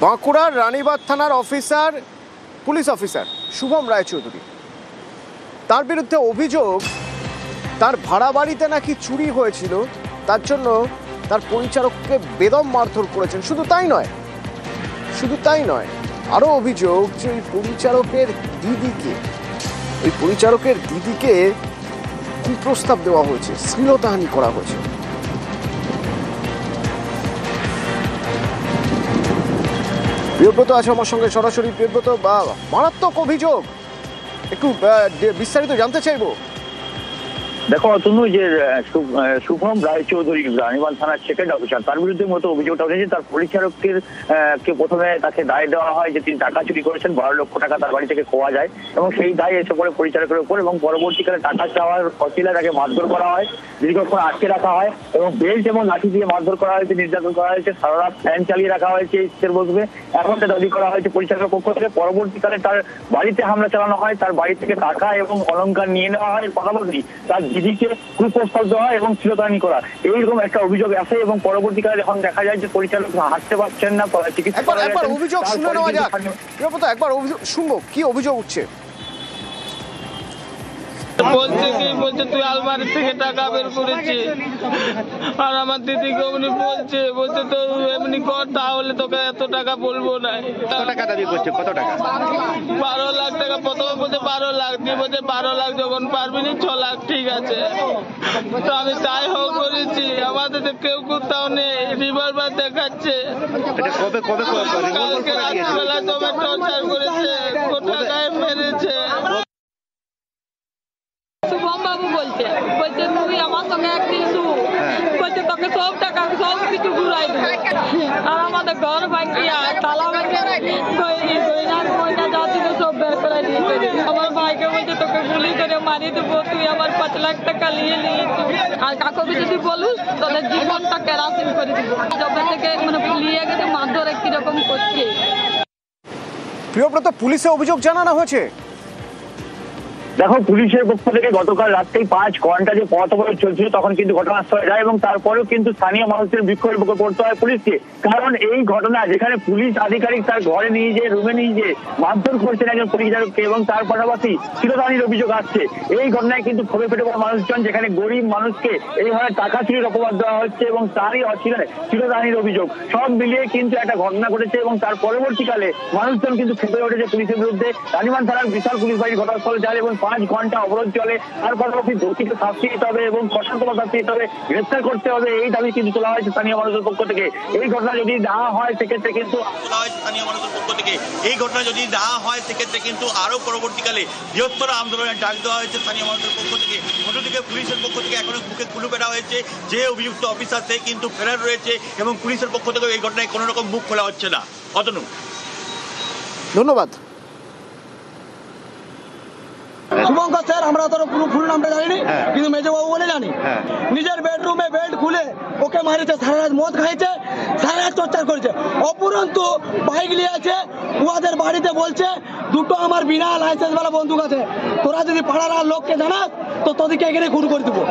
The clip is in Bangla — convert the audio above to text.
বাঁকুড়ার রানীবাঁধ থানার officer, police officer Shubham Roychowdhury, তার বিরুদ্ধে অভিযোগ তার ভাড়া বাড়িতে নাকি চুরি হয়েছিল, তার জন্য তার পরিচারককে বেদম মারধর করেছেন। শুধু তাই নয়, আরও অভিযোগ যে ওই পরিচারকের দিদিকে কুপ্রস্তাব দেওয়া হয়েছে, শ্লীলতাহানি করা হয়েছে। প্রিয়ব্রত আছে আমার সঙ্গে সরাসরি। প্রিয়ব্রত, মারাত্মক অভিযোগ, একটু বিস্তারিত জানতে চাইবো। দেখো অতনু, যে শুভম রায়চৌধুরী রানীবাঁধ থানার সেকেন্ড অফিসার, তার বিরুদ্ধে মতো অভিযোগটা উঠেছে তার পরিচারকের কে প্রথমে তাকে দায় দেওয়া হয় যে তিনি টাকা চুরি করেছেন, 12 লক্ষ টাকা তার বাড়ি থেকে খোয়া যায় এবং সেই দায় এসে পড়ে পরিচারকের উপর এবং পরবর্তীকালে টাকা চাওয়ার অশিলায় তাকে মারধর করা হয়, দীর্ঘক্ষণ আটকে রাখা হয় এবং বেল্ট এবং লাঠি দিয়ে মারধর করা হয়েছে, নির্যাতন করা হয়েছে, সারা রাত ফ্যান চালিয়ে রাখা হয়েছে ইস্তের বসবে, এমনটা দাবি করা হয়েছে পরিচারকের পক্ষ থেকে। পরবর্তীকালে তার বাড়িতে হামলা চালানো হয়, তার বাড়ি থেকে টাকা এবং অলংকার নিয়ে নেওয়া হয়, পাশাপাশি তার দিদিকে কুপ্রস্তাব দেওয়া হয় এবং শ্লীলতাহানি করা, এইরকম একটা অভিযোগ আসে এবং পরবর্তীকালে যখন দেখা যায় যে পরিচালক হাঁটতে পারছেন না, চিকিৎসা অভিযোগ শুনে নেওয়া যাক। একবার অভিযোগ শুনবো, কি অভিযোগ উঠছে? বলছে তুই আলমারি থেকে টাকা বের করেছিস, আর আমার দিদিকে উনি বলছে তো এমনি কর, তাহলে তোকে এত টাকা বলবো না। টাকা দাবি করছে, কত টাকা? 12 লাখ টাকা। প্রথমে বলছে 12 লাখ, দিয়ে বলছে 12 লাখ যখন পারবি না 6 লাখ, ঠিক আছে। তো আমি তাই হোক করেছি, আমাদের তো কেউ কোথাও নেই, রিভলভার দেখাচ্ছে। কালকে রাত্রিবেলা তোমার টর্চার করেছে, টাকায় মেরেছে। শুভম বাবু বলছে তুই আমার সঙ্গে একদিন বলছে তোকে সব টাকা সব কিছু ঘুরাই দেবো, আর আমাদের ঘর ভাঙিয়া তালা ভাঙিয়া যা ছিল সব বের করে দিয়েছে। আমার ভাইকে বলছে তোকে গুলি করে মারি দেবো, তুই আমার 5 লাখ টাকা নিয়ে নিয়েছিস, আর কাকুকে যদি বলুস তোদের জীবনটা কেরাসিন করে দিব। যবে থেকে লিয়ে গেছে মারধর কিরকম করছে। প্রিয়ব্রত, পুলিশে অভিযোগ জানানো হয়েছে। দেখো, পুলিশের পক্ষ থেকে গতকাল রাত্রেই 5 ঘন্টা যে পথ অবরোধ চলছিল তখন কিন্তু ঘটনাস্থলে যায় এবং তারপরেও কিন্তু স্থানীয় মানুষের বিক্ষোভের মুখে পড়তে হয় পুলিশকে। কারণ এই ঘটনা যেখানে পুলিশ আধিকারিক তার ঘরে নিয়ে যেয়ে রুমে নিয়ে যেয়ে মারধর করছেন একজন পরিচারককে এবং তার পাশাপাশি শ্লীলতাহানির অভিযোগ আসছে, এই ঘটনায় কিন্তু ক্ষোভে ফেটে পড়া মানুষজন, যেখানে গরিব মানুষকে এইভাবে টাকা চুরির অপবাদ দেওয়া হচ্ছে এবং তারই অশিলায় শ্লীলতাহানির অভিযোগ, সব মিলিয়ে কিন্তু একটা ঘটনা ঘটেছে এবং তার পরবর্তীকালে মানুষজন কিন্তু ক্ষেপে উঠেছে পুলিশের বিরুদ্ধে। রানীবাঁধ থানার বিশাল পুলিশ বাহিনী ঘটনাস্থলে যায় এবং 5 ঘন্টা অবরোধ চলে। তার পাশাপাশি দোষীকে শাস্তি দিতে হবে এবং কঠোরতম শাস্তি দিতে হবে, গ্রেফতার করতে হবে, এই দাবি কিন্তু তোলা হয়েছে স্থানীয় মানুষের পক্ষ থেকে। এই ঘটনা যদি না হয় সেক্ষেত্রে কিন্তু আরো পরবর্তীকালে বৃহত্তর আন্দোলনের ডাক দেওয়া হয়েছে স্থানীয় মানুষের পক্ষ থেকে। অন্যদিকে পুলিশের পক্ষ থেকে এখনো বুকে কুলু পেটা হয়েছে, যে অভিযুক্ত অফিসার সে কিন্তু ফেরার রয়েছে এবং পুলিশের পক্ষ থেকে এই ঘটনায় কোনো রকম মুখ খোলা হচ্ছে না। অতনু, ধন্যবাদ। শুভঙ্কর স্যার, আমরা তো ফুল নামটা জানি, কিন্তু মেজবাবু বলে জানি। নিজের বেডরুমে বেল্ট খুলে ওকে মারিছে, সারা রাত মদ খাইছে, সারা রাত টর্চার করেছে। অপুরন্তু বাইক নিয়ে আছে, ওদের বাড়িতে বলছে 2টো আমার বিনা লাইসেন্স वाला বন্দুক আছে, তোরা যদি পাড়ার লোককে জানাস তো তোদেরকে এখানে খুন করে দেবো।